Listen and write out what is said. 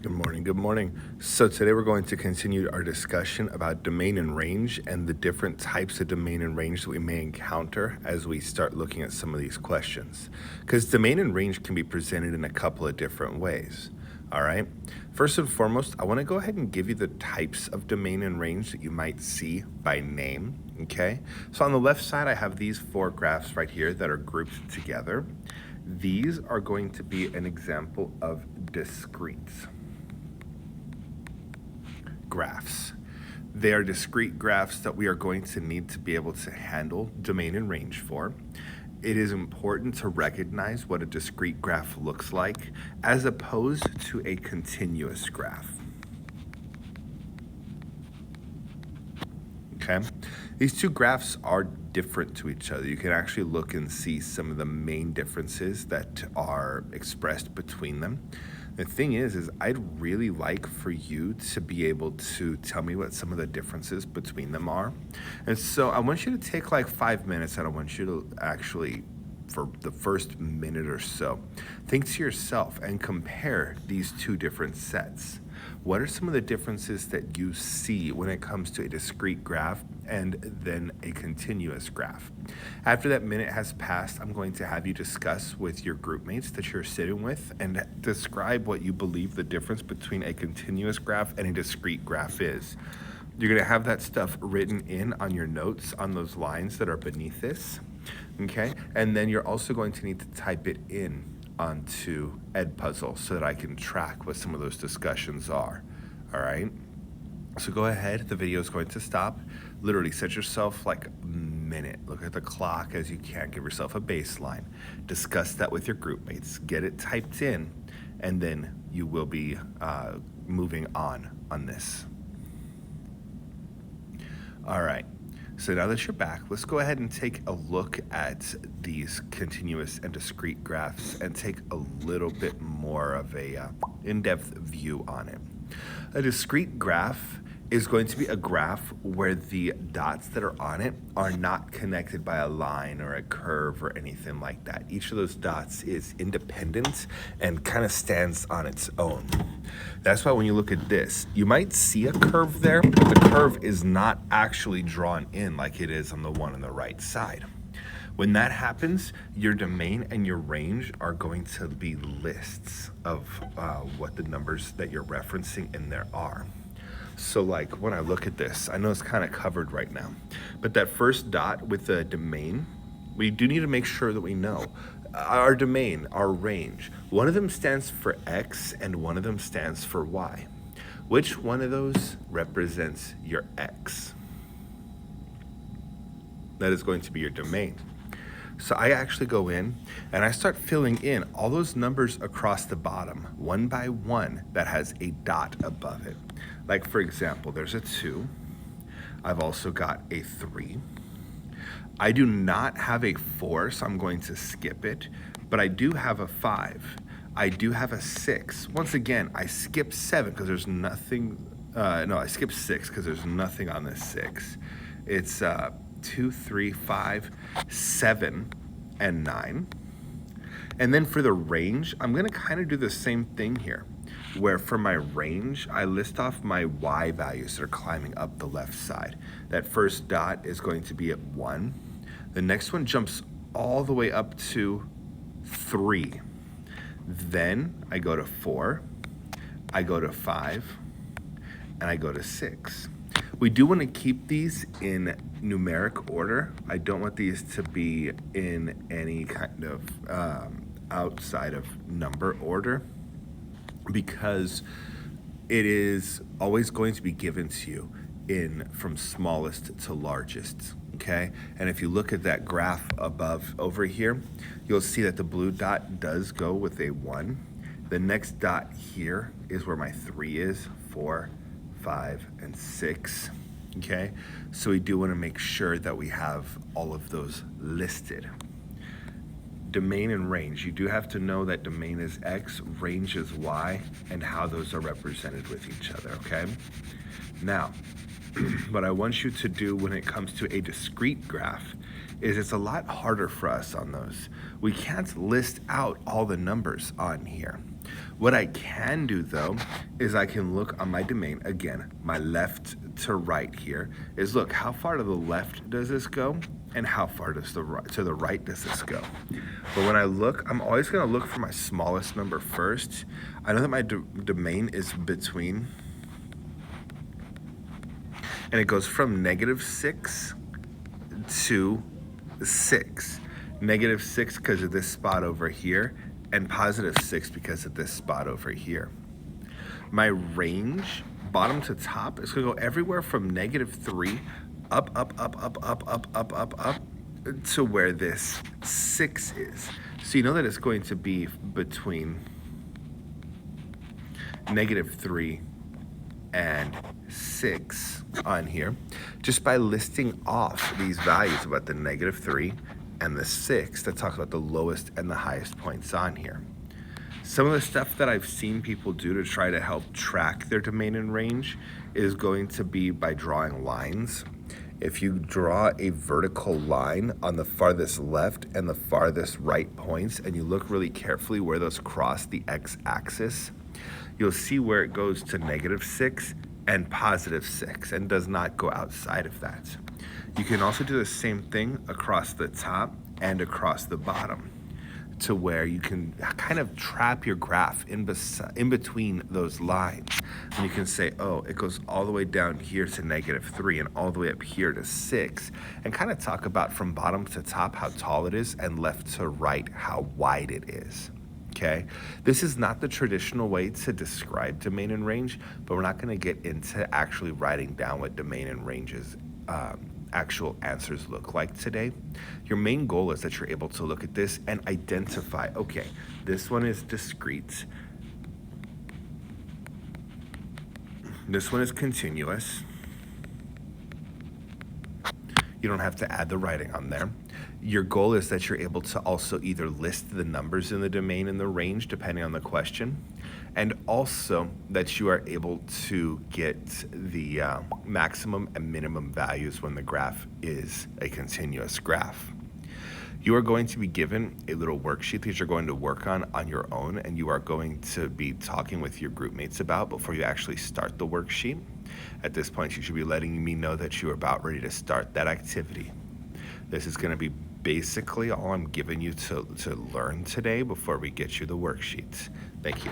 Good morning. Good morning. So today we're going to continue our discussion about domain and range and the different types of domain and range that we may encounter as we start looking at some of these questions. Because domain and range can be presented in a couple of different ways. All right. First and foremost, I want to go ahead and give you the types of domain and range that you might see by name. Okay. So on the left side, I have these four graphs right here that are grouped together. These are going to be an example of discretes graphs. They are discrete graphs that we are going to need to be able to handle domain and range for. It is important to recognize what a discrete graph looks like as opposed to a continuous graph. Okay, these two graphs are different to each other. You can actually look and see some of the main differences that are expressed between them. The thing is I'd really like for you to be able to tell me what some of the differences between them are. And so I want you to take like 5 minutes, and I want you to actually, for the first minute or so, think to yourself and compare these two different sets. What are some of the differences that you see when it comes to a discrete graph and then a continuous graph? After that minute has passed, I'm going to have you discuss with your group mates that you're sitting with and describe what you believe the difference between a continuous graph and a discrete graph is. You're going to have that stuff written in on your notes on those lines that are beneath this, okay? And then you're also going to need to type it in onto Edpuzzle so that I can track what some of those discussions are. All right, so go ahead, the video is going to stop. Literally set yourself like a minute, look at the clock as you can, give yourself a baseline, discuss that with your group mates, get it typed in, and then you will be moving on this. All right, so now that you're back, let's go ahead and take a look at these continuous and discrete graphs and take a little bit more of a in-depth view on it. A discrete graph is going to be a graph where the dots that are on it are not connected by a line or a curve or anything like that. Each of those dots is independent and kind of stands on its own. That's why when you look at this, you might see a curve there, but the curve is not actually drawn in like it is on the one on the right side. When that happens, your domain and your range are going to be lists of what the numbers that you're referencing in there are. So like when I look at this, I know it's kind of covered right now, but that first dot with the domain, we do need to make sure that we know our domain, our range. One of them stands for X and one of them stands for Y. Which one of those represents your X? That is going to be your domain. So I actually go in and I start filling in all those numbers across the bottom, one by one, that has a dot above it. Like for example, there's a 2. I've also got a 3. I do not have a 4, so I'm going to skip it, but I do have a 5. I do have a 6. Once again, I skip 7 because there's nothing, no, I skip 6 because there's nothing on this 6. It's 2, 3, 5, 7, and 9. And then for the range, I'm gonna kind of do the same thing here, where for my range, I list off my Y values that are climbing up the left side. That first dot is going to be at 1. The next one jumps all the way up to 3. Then I go to 4, I go to 5, and I go to 6. We do want to keep these in numeric order. I don't want these to be in any kind of outside of number order, because it is always going to be given to you in from smallest to largest, okay? And if you look at that graph above over here, you'll see that the blue dot does go with a 1. The next dot here is where my 3 is, 4, 5, and 6, okay? So we do want to make sure that we have all of those listed. Domain and range, you do have to know that domain is X, range is Y, and how those are represented with each other, okay? Now, what I want you to do when it comes to a discrete graph is it's a lot harder for us on those. We can't list out all the numbers on here. What I can do though is I can look on my domain again, my left to right here is look how far to the left does this go and how far does the right to the right does this go. But when I look, I'm always going to look for my smallest number first. I know that my domain is between, and it goes from -6 to 6. -6 because of this spot over here, and +6 because of this spot over here. My range, bottom to top, is gonna go everywhere from -3 up, up to where this 6 is. So you know that it's going to be between -3 and 6 on here, just by listing off these values about the -3 and the 6 that talks about the lowest and the highest points on here. Some of the stuff that I've seen people do to try to help track their domain and range is going to be by drawing lines. If you draw a vertical line on the farthest left and the farthest right points, and you look really carefully where those cross the x-axis, you'll see where it goes to -6 and +6 and does not go outside of that. You can also do the same thing across the top and across the bottom, to where you can kind of trap your graph in between those lines. And you can say, oh, it goes all the way down here to -3 and all the way up here to 6, and kind of talk about from bottom to top how tall it is and left to right how wide it is. Okay, this is not the traditional way to describe domain and range, but we're not going to get into actually writing down what domain and ranges actual answers look like today. Your main goal is that you're able to look at this and identify, okay, this one is discrete, this one is continuous. You don't have to add the writing on there. Your goal is that you're able to also either list the numbers in the domain and the range depending on the question, and also that you are able to get the maximum and minimum values when the graph is a continuous graph. You are going to be given a little worksheet that you're going to work on your own, and you are going to be talking with your group mates about before you actually start the worksheet. At this point, you should be letting me know that you are about ready to start that activity. This is going to be basically all I'm giving you to learn today before we get you the worksheets. Thank you.